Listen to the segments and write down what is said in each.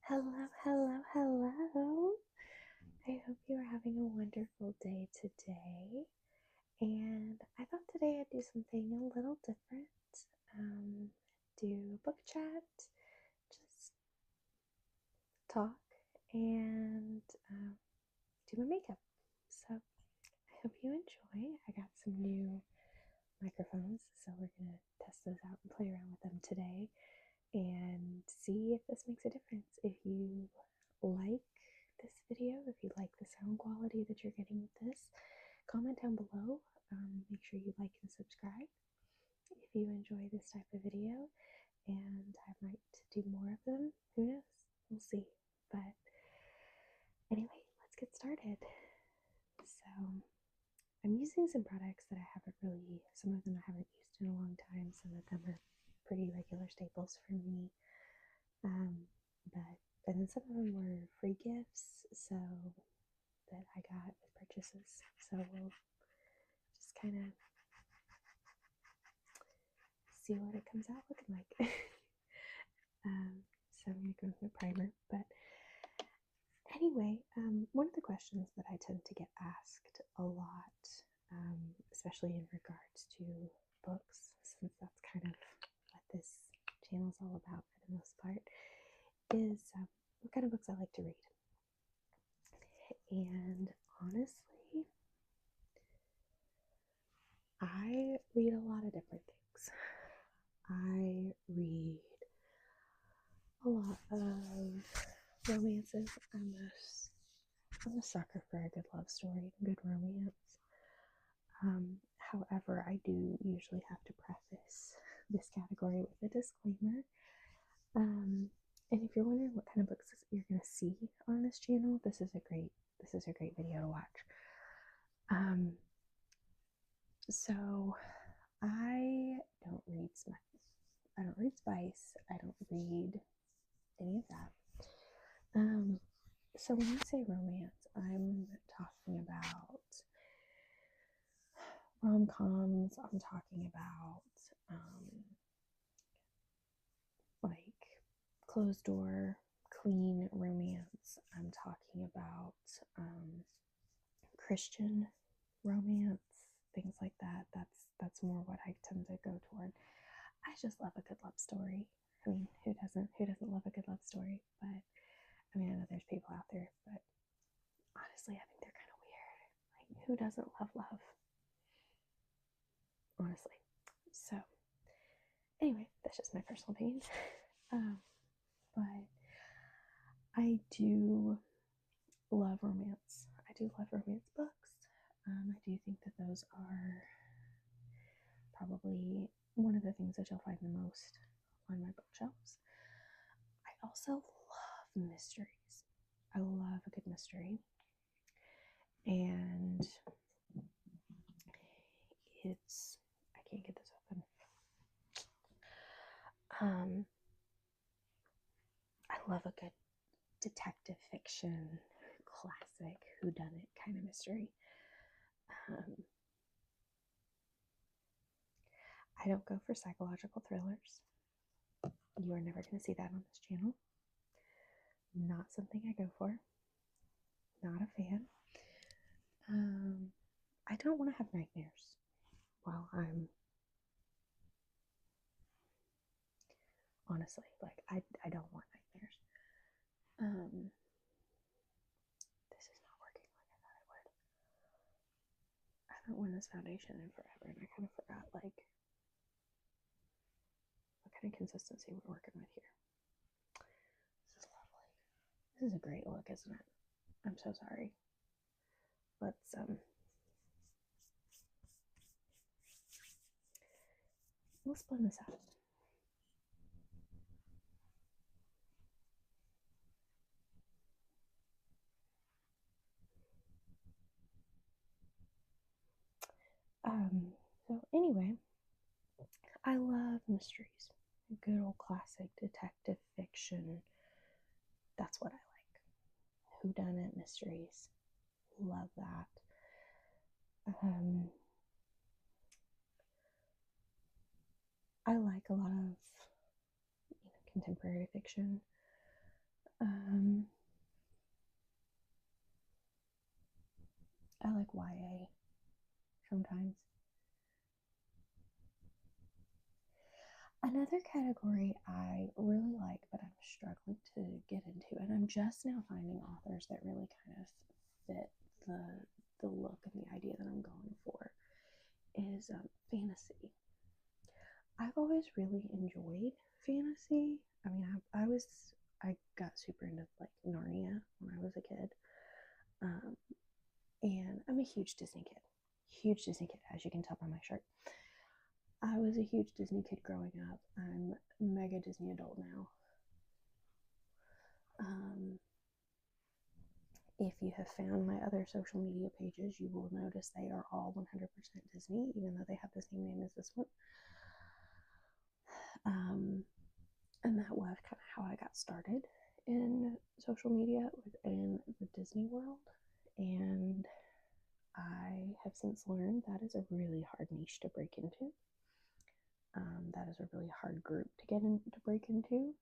Hello, hello, hello. I hope you are having a wonderful day today. And I thought today I'd do something a little different. Um, do a book chat, just talk, and do my makeup. So I hope you enjoy. I got some new microphones, so we're gonna test those out and play around with them today and see if this makes a difference. If you like this video, if you like the sound quality that you're getting with this, comment down below. Make sure you like and subscribe if you enjoy this type of video, and I might do more of them. Who knows? We'll see. But anyway, let's get started. So I'm using some products that I haven't really, some of them I haven't used in a long time, some of them are pretty regular staples for me. But and then some of them were free gifts, so that I got with purchases. So we'll just kind of see what it comes out looking like. So I'm gonna go with my primer. But anyway, one of the questions that I tend to get asked a lot, especially in regards to books, since that's kind of what this channel is all about for the most part, is what kind of books I like to read. And honestly, I read a lot of different things. I read a lot of romances. I'm a sucker for a good love story and good romance. However, I do usually have to preface this category with a disclaimer. And if you're wondering what kind of books you're going to see on this channel, this is a great video to watch. So I don't read spice. I don't read spice. I don't read any of that. So when I say romance, I'm talking about rom-coms. I'm talking about like closed door, clean romance. I'm talking about Christian romance, things like that. That's more what I tend to go toward. I just love a good love story. I mean, who doesn't? Who doesn't love a good love story? But I mean, I know there's people out there, but honestly, I think they're kind of weird. Like, who doesn't love love? Honestly. So, anyway, that's just my personal opinion. But I do love romance. I do love romance books. I do think that those are probably one of the things that you'll find the most on my bookshelves. I also love mysteries. I love a good mystery. And I can't get this open. I love a good detective fiction, classic whodunit kind of mystery. I don't go for psychological thrillers. You are never going to see that on this channel. Not something I go for. Not a fan. I don't want to have nightmares while I'm honestly, like, I don't want nightmares. This is not working like I thought it would. I haven't worn this foundation in forever, and I kind of forgot, like, what kind of consistency we're working with here. This is lovely. This is a great look, isn't it? I'm so sorry. Let's blend this out. So anyway, I love mysteries. Good old classic detective fiction. That's what I like. Whodunit mysteries. Love that. I like a lot of contemporary fiction. I like YA sometimes. Another category I really like, but I'm struggling to get into, and I'm just now finding authors that really kind of fit the look and the idea that I'm going for, is fantasy. I've always really enjoyed fantasy. I mean, I got super into like Narnia when I was a kid, and I'm a huge Disney kid, as you can tell by my shirt. I was a huge Disney kid growing up. I'm a mega Disney adult now. If you have found my other social media pages, you will notice they are all 100% Disney, even though they have the same name as this one. And that was kind of how I got started in social media within the Disney world. And I have since learned that is a really hard niche to break into. That is a really hard group to break into.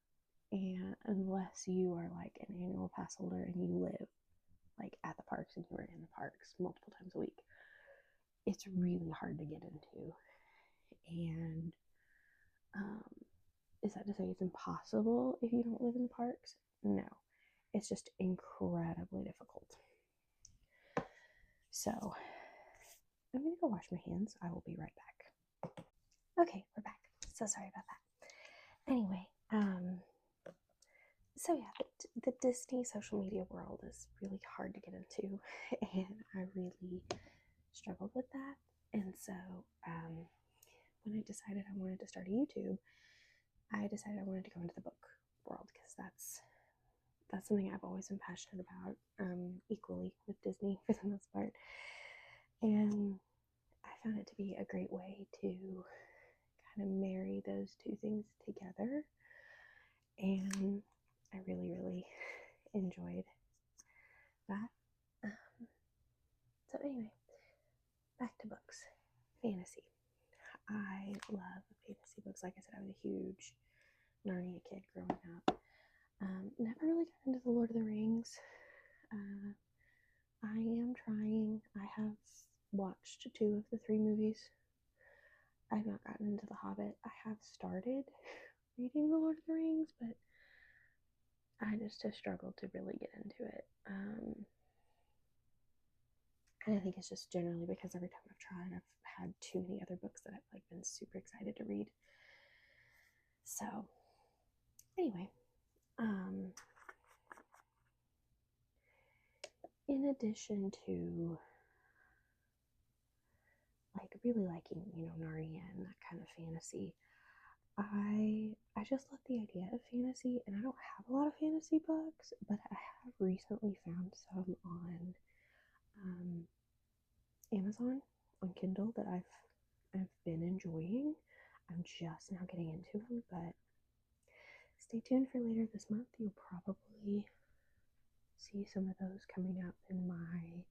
And unless you are like an annual pass holder and you live like at the parks and you are in the parks multiple times a week, it's really hard to get into. And is that to say it's impossible if you don't live in the parks? No, it's just incredibly difficult. So I'm gonna go wash my hands. I will be right back. Okay, we're back. So sorry about that. Anyway, so yeah, the Disney social media world is really hard to get into, and I really struggled with that. And so when I decided I wanted to start a YouTube, I decided I wanted to go into the book world, because that's something I've always been passionate about, equally with Disney for the most part. And I found it to be a great way to kind of marry those two things together. And I really, really enjoyed that. So anyway, back to books. Fantasy. I love fantasy books. Like I said, I was a huge Narnia kid growing up. Never really got into the Lord of the Rings. I am trying. I have watched 2 of the 3 movies. I've not gotten into The Hobbit. I have started reading The Lord of the Rings, but I just have struggled to really get into it. And I think it's just generally because every time I've tried, I've had too many other books that I've like been super excited to read. So anyway, in addition to like really liking, Narnia and that kind of fantasy, I just love the idea of fantasy, and I don't have a lot of fantasy books, but I have recently found some on Amazon on Kindle that I've been enjoying. I'm just now getting into them, but stay tuned for later this month. You'll probably see some of those coming up in my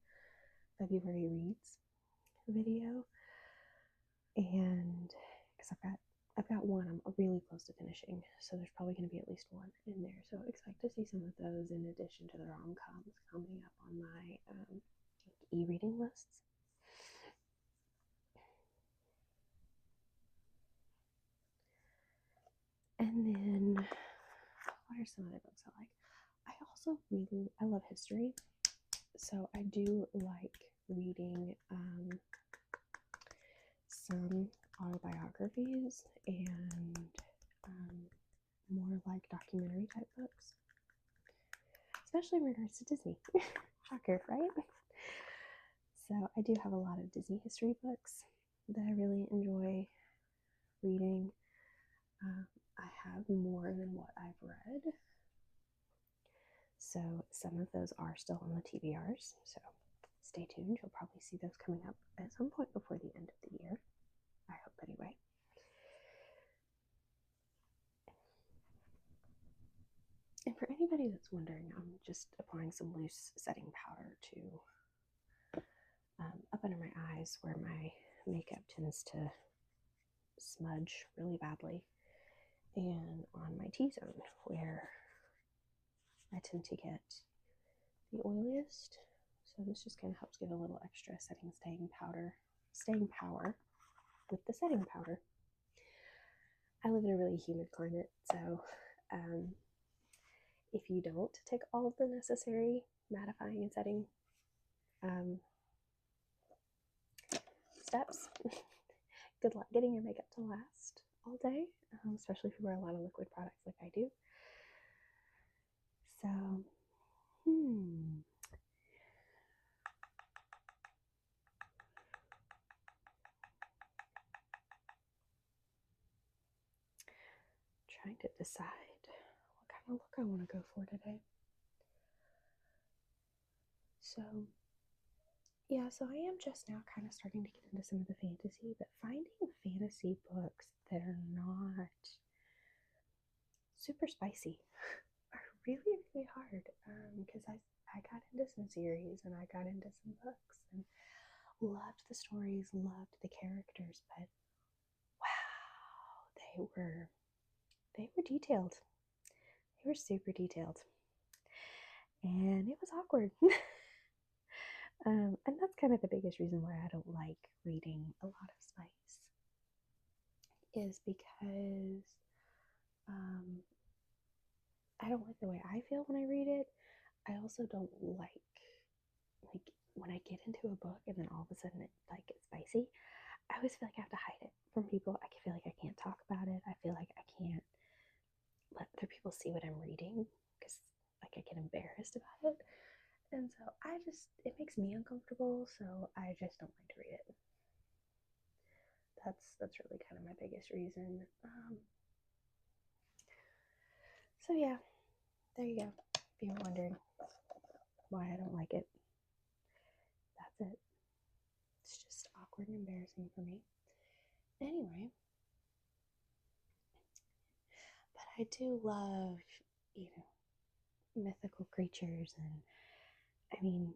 February reads video. And because I've got one I'm really close to finishing, so there's probably going to be at least one in there. So expect to see some of those in addition to the rom-coms coming up on my e-reading lists. And then what are some other books I like? I love history, so I do like reading some autobiographies and more like documentary type books, especially in regards to Disney. Shocker, right? So I do have a lot of Disney history books that I really enjoy reading. I have more than what I've read, so some of those are still on the TBRs, so stay tuned. You'll probably see those coming up at some point before the end of the year. I hope, anyway. And for anybody that's wondering, I'm just applying some loose setting powder to up under my eyes where my makeup tends to smudge really badly, and on my T-zone where I tend to get the oiliest. So this just kind of helps give a little extra staying power with the setting powder. I live in a really humid climate, so if you don't take all of the necessary mattifying and setting steps, good luck getting your makeup to last all day, especially if you wear a lot of liquid products like I do. So, trying to decide what kind of look I want to go for today. So, yeah, so I am just now kind of starting to get into some of the fantasy, but finding fantasy books that are not super spicy are really, really hard, because I got into some series and I got into some books and loved the stories, loved the characters, but wow, they were detailed. They were super detailed. And it was awkward. And that's kind of the biggest reason why I don't like reading a lot of spice, is because I don't like the way I feel when I read it. I also don't like when I get into a book and then all of a sudden it gets spicy. I always feel like I have to hide it from people. I feel like I can't talk about it. I feel like I can't let other people see what I'm reading because I get embarrassed about it. And so it makes me uncomfortable, so I just don't like to read it. That's really kind of my biggest reason. So yeah, there you go. If you were wondering why I don't like it, that's it. It's just awkward and embarrassing for me. Anyway, but I do love, mythical creatures, and I mean,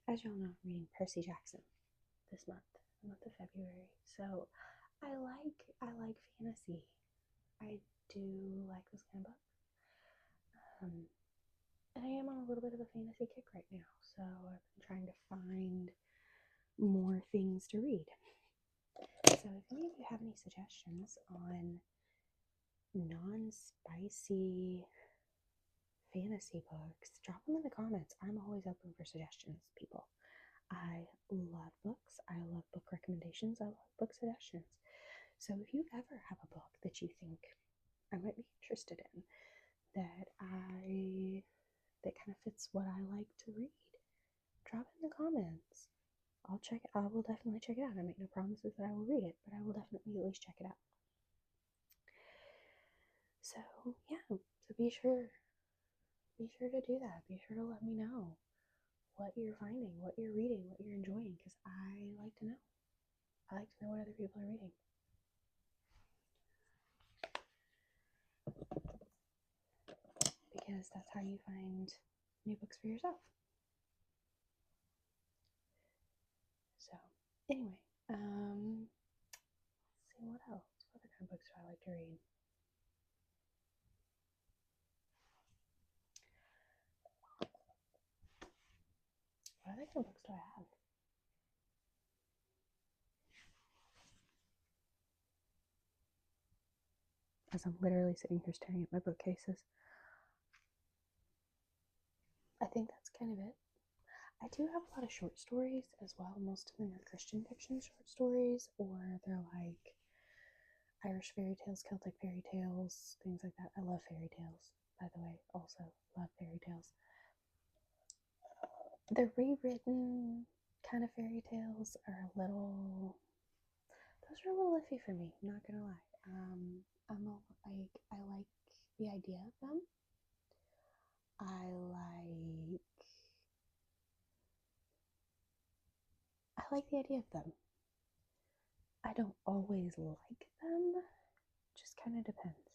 as y'all know, I'm reading Percy Jackson this month, the month of February. So I like fantasy. I do like those kind of books. And I am on a little bit of a fantasy kick right now, so I've been trying to find more things to read. So if any of you have any suggestions on non-spicy fantasy books, drop them in the comments. I'm always open for suggestions, people. I love books. I love book recommendations. I love book suggestions. So if you ever have a book that you think I might be interested in, that kind of fits what I like to read, drop it in the comments. I will definitely check it out. I make no promises that I will read it, but I will definitely at least check it out. So yeah, so be sure to do that. Be sure to let me know what you're finding, what you're reading, what you're enjoying, because I like to know. I like to know what other people are reading. Because that's how you find new books for yourself. So anyway, let's see what else. What other kind of books do I like to read? What other kind of books do I have? As I'm literally sitting here staring at my bookcases. I think that's kind of it. I do have a lot of short stories as well. Most of them are Christian fiction short stories, or they're like Irish fairy tales, Celtic fairy tales, things like that. I love fairy tales, by the way. Also love fairy tales. The rewritten kind of fairy tales are a little iffy for me, I'm not gonna lie. I like the idea of them. I like the idea of them. I don't always like them. Just kind of depends.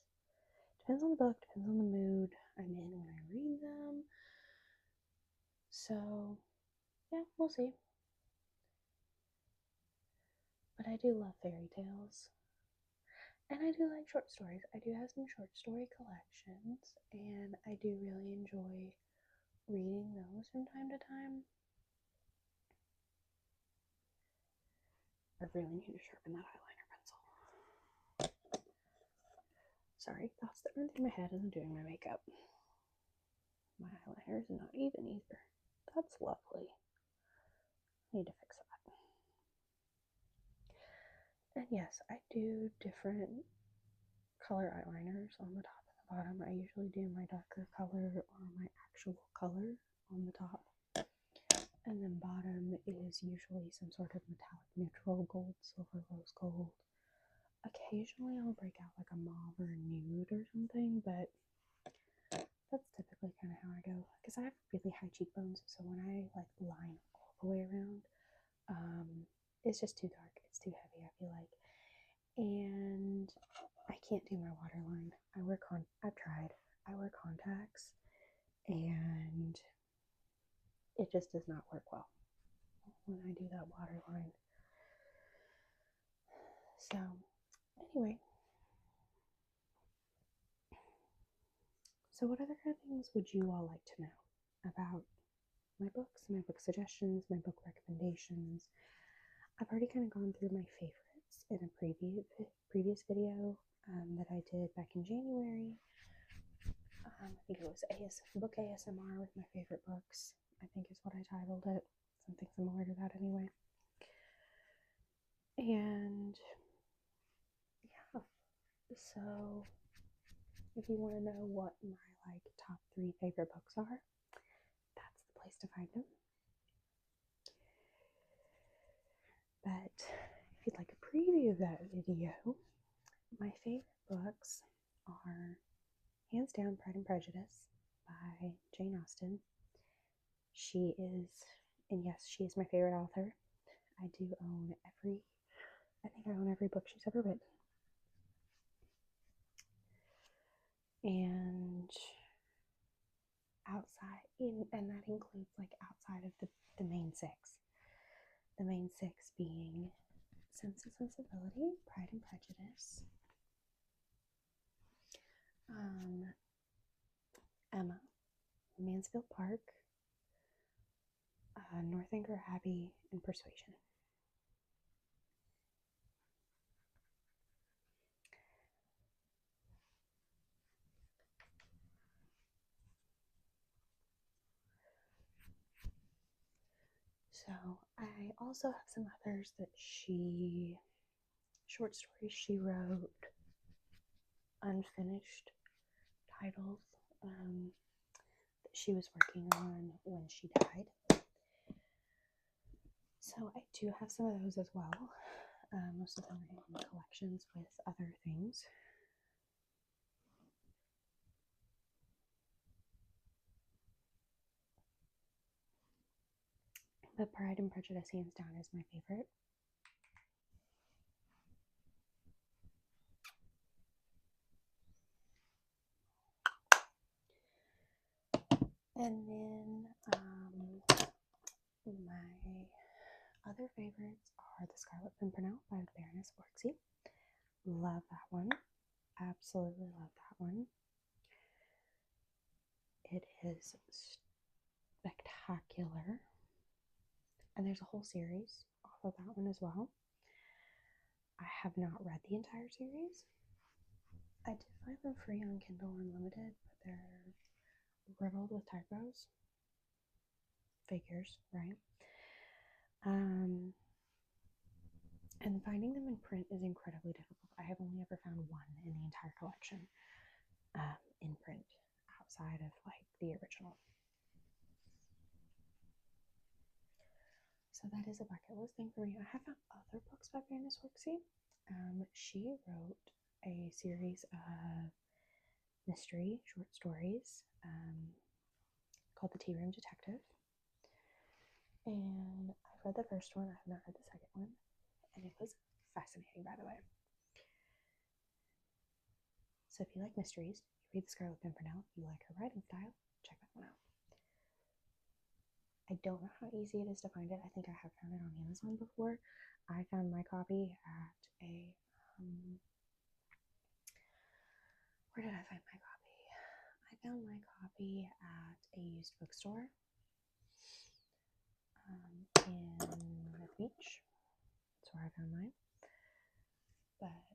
Depends on the book, depends on the mood I'm in when I read them. So, yeah, we'll see. But I do love fairy tales. And I do like short stories. I do have some short story collections, and I do really enjoy reading those from time to time. I really need to sharpen that eyeliner pencil. Sorry, thoughts that run through my head as I'm doing my makeup. My eyeliner is not even either. That's lovely. Need to fix that. And yes, I do different color eyeliners on the top and the bottom. I usually do my darker color or my actual color on the top. And then bottom is usually some sort of metallic neutral, gold, silver, rose gold. Occasionally I'll break out like a mauve or a nude or something, but that's typically kind of how I go. Because I have really high cheekbones, so when I like line all the way around, it's just too dark. It's too heavy, I feel like. And I can't do my waterline. I've tried. I wear contacts, and it just does not work well when I do that waterline. So, anyway. So what other kind of things would you all like to know about my books, my book suggestions, my book recommendations? I've already kind of gone through my favorites in a previous video that I did back in January. I think it was book ASMR with my favorite books, I think is what I titled it. Something similar to that anyway. And yeah, so if you want to know what my top 3 favorite books are, that's the place to find them. But if you'd like a preview of that video, my favorite books are hands down Pride and Prejudice by Jane Austen. She is, and yes, she is my favorite author. I own every book she's ever written. And and that includes outside of the main 6. The main 6 being Sense and Sensibility, Pride and Prejudice, Emma, Mansfield Park, Northanger Abbey, and Persuasion. So I also have some others that short stories she wrote, unfinished titles that she was working on when she died. So I do have some of those as well. Most of them are in collections with other things. But Pride and Prejudice, hands down, is my favorite. And then my other favorites are The Scarlet Pimpernel by Baroness Orczy. Love that one. Absolutely love that one. It is spectacular. And there's a whole series off of that one as well. I have not read the entire series. I did find them free on Kindle Unlimited, but they're riddled with typos. Figures, right? And finding them in print is incredibly difficult. I have only ever found one in the entire collection in print outside of the original. So that is a bucket list thing for me. I have found other books by Baroness Orczy. She wrote a series of mystery short stories called The Tea Room Detective. And I've read the first one. I have not read the second one. And it was fascinating, by the way. So if you like mysteries, you read The Scarlet Pimpernel. If you like her writing style, check that one out. I don't know how easy it is to find it. I think I have found it on Amazon before. I found my copy at a Where did I find my copy? I found my copy at a used bookstore in North Beach. That's where I found mine. But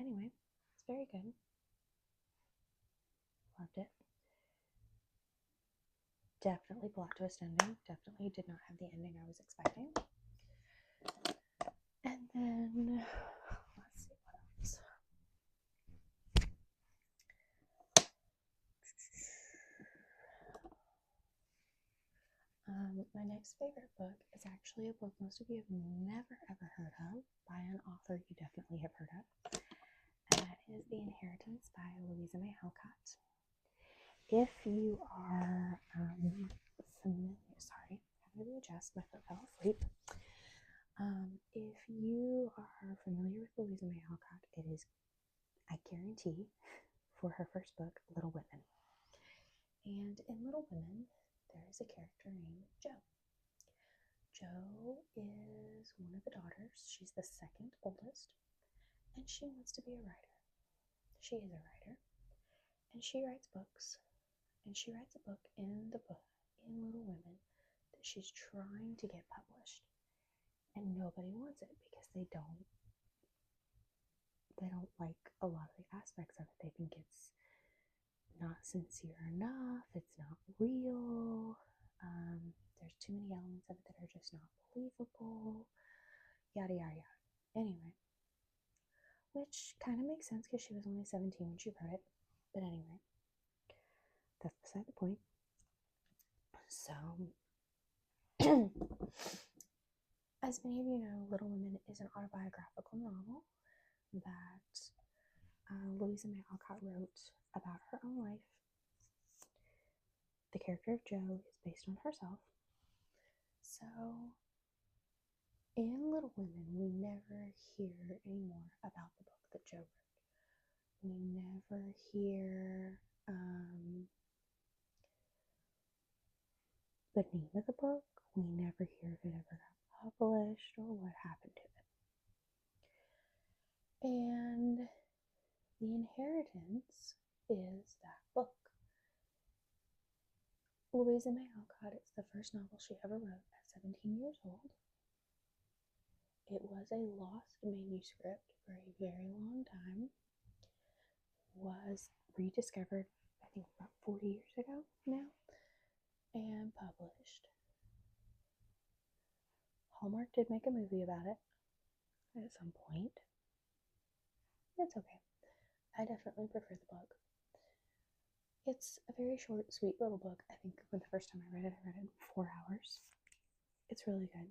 anyway, it's very good. Loved it. Definitely plot twist ending. Definitely did not have the ending I was expecting. And then, let's see what else. My next favorite book is actually a book most of you have never ever heard of by an author you definitely have heard of. And that is The Inheritance by Louisa May Alcott. If you are familiar, sorry, I'm going to readjust, my foot fell asleep. If you are familiar with Louisa May Alcott, it is, I guarantee, for her first book, Little Women. And in Little Women, there is a character named Jo. Jo is one of the daughters. She's the second oldest, and she wants to be a writer. She is a writer, and she writes books. And she writes a book in Little Women that she's trying to get published, and nobody wants it because they don't like a lot of the aspects of it. They think it's not sincere enough, it's not real, there's too many elements of it that are just not believable, yada yada yada. Anyway, which kind of makes sense because she was only 17 when she wrote it, but anyway, that's beside the point. So as many of you know, Little Women is an autobiographical novel that Louisa May Alcott wrote about her own life. The character of Jo is based on herself. So, in Little Women, we never hear any more about the book that Jo wrote. We never hear the name of the book. We never hear if it ever got published or what happened to it. And The Inheritance is that book. Louisa May Alcott, it's the first novel she ever wrote at 17 years old. It was a lost manuscript for a very long time. Was rediscovered, I think, about 40 years ago now, and published. Hallmark did make a movie about it at some point. It's okay. I definitely prefer the book. It's a very short, sweet little book. I think when the first time I read it in 4 hours. It's really good.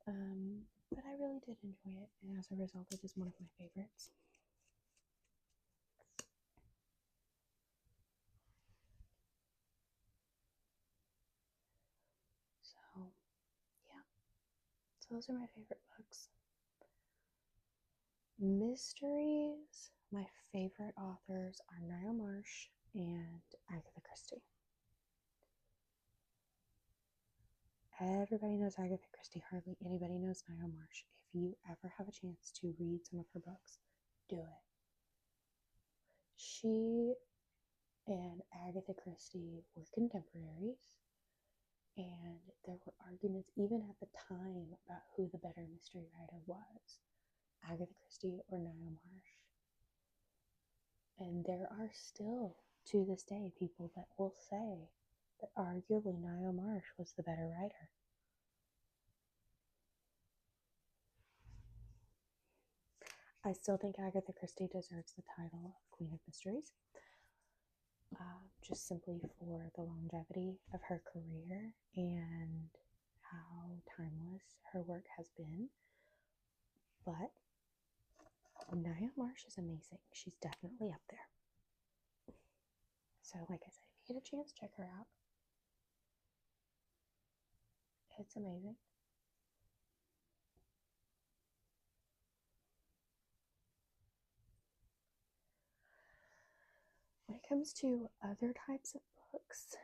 But I really did enjoy it, and as a result, it is one of my favorites. So, yeah. So those are my favorite books. Mysteries, my favorite authors are Ngaio Marsh and Agatha Christie. Everybody knows Agatha Christie. Hardly anybody knows Ngaio Marsh. If you ever have a chance to read some of her books, do it. She and Agatha Christie were contemporaries, and there were arguments even at the time about who the better mystery writer was, Agatha Christie or Ngaio Marsh. And there are still, to this day, people that will say that arguably Ngaio Marsh was the better writer. I still think Agatha Christie deserves the title of Queen of Mysteries, just simply for the longevity of her career and how timeless her work has been. But Ngaio Marsh is amazing. She's definitely up there. So, like I said, if you get a chance, check her out. It's amazing. When it comes to other types of books,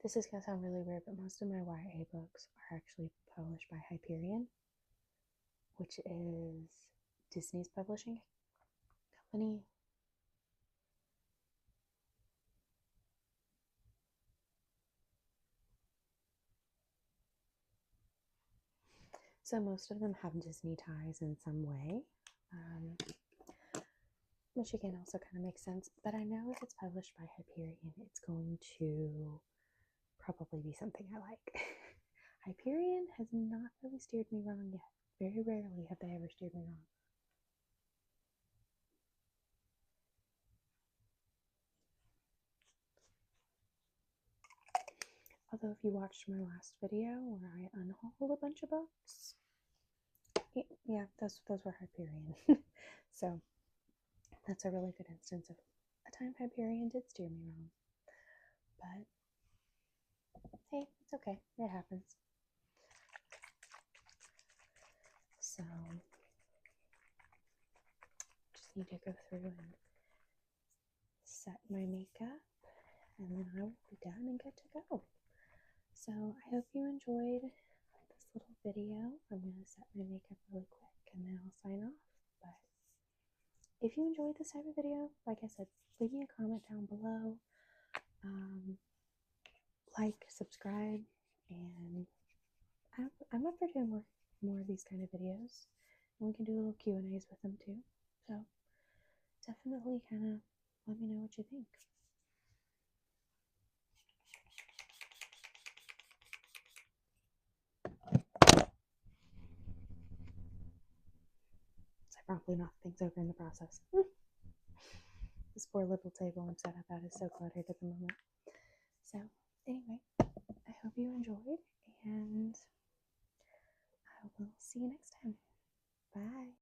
this is going to sound really weird, but most of my YA books are actually published by Hyperion, which is Disney's publishing company. So most of them have Disney ties in some way, which again also kind of makes sense. But I know if it's published by Hyperion, it's going to probably be something I like. Hyperion has not really steered me wrong yet. Very rarely have they ever steered me wrong. Although if you watched my last video where I unhauled a bunch of books, yeah, those were Hyperion. So that's a really good instance of a time Hyperion did steer me wrong. But hey, it's okay. It happens. So just need to go through and set my makeup, and then I will be done and good to go. So I hope you enjoyed this little video. I'm going to set my makeup really quick and then I'll sign off. But if you enjoyed this type of video, like I said, leave me a comment down below. Like, subscribe, and I'm up for doing more of these kind of videos. And we can do little Q&As with them too. So definitely kind of let me know what you think. So I probably knocked things over in the process. This poor little table I'm set up at is so cluttered at the moment. So anyway, I hope you enjoyed, and I will see you next time.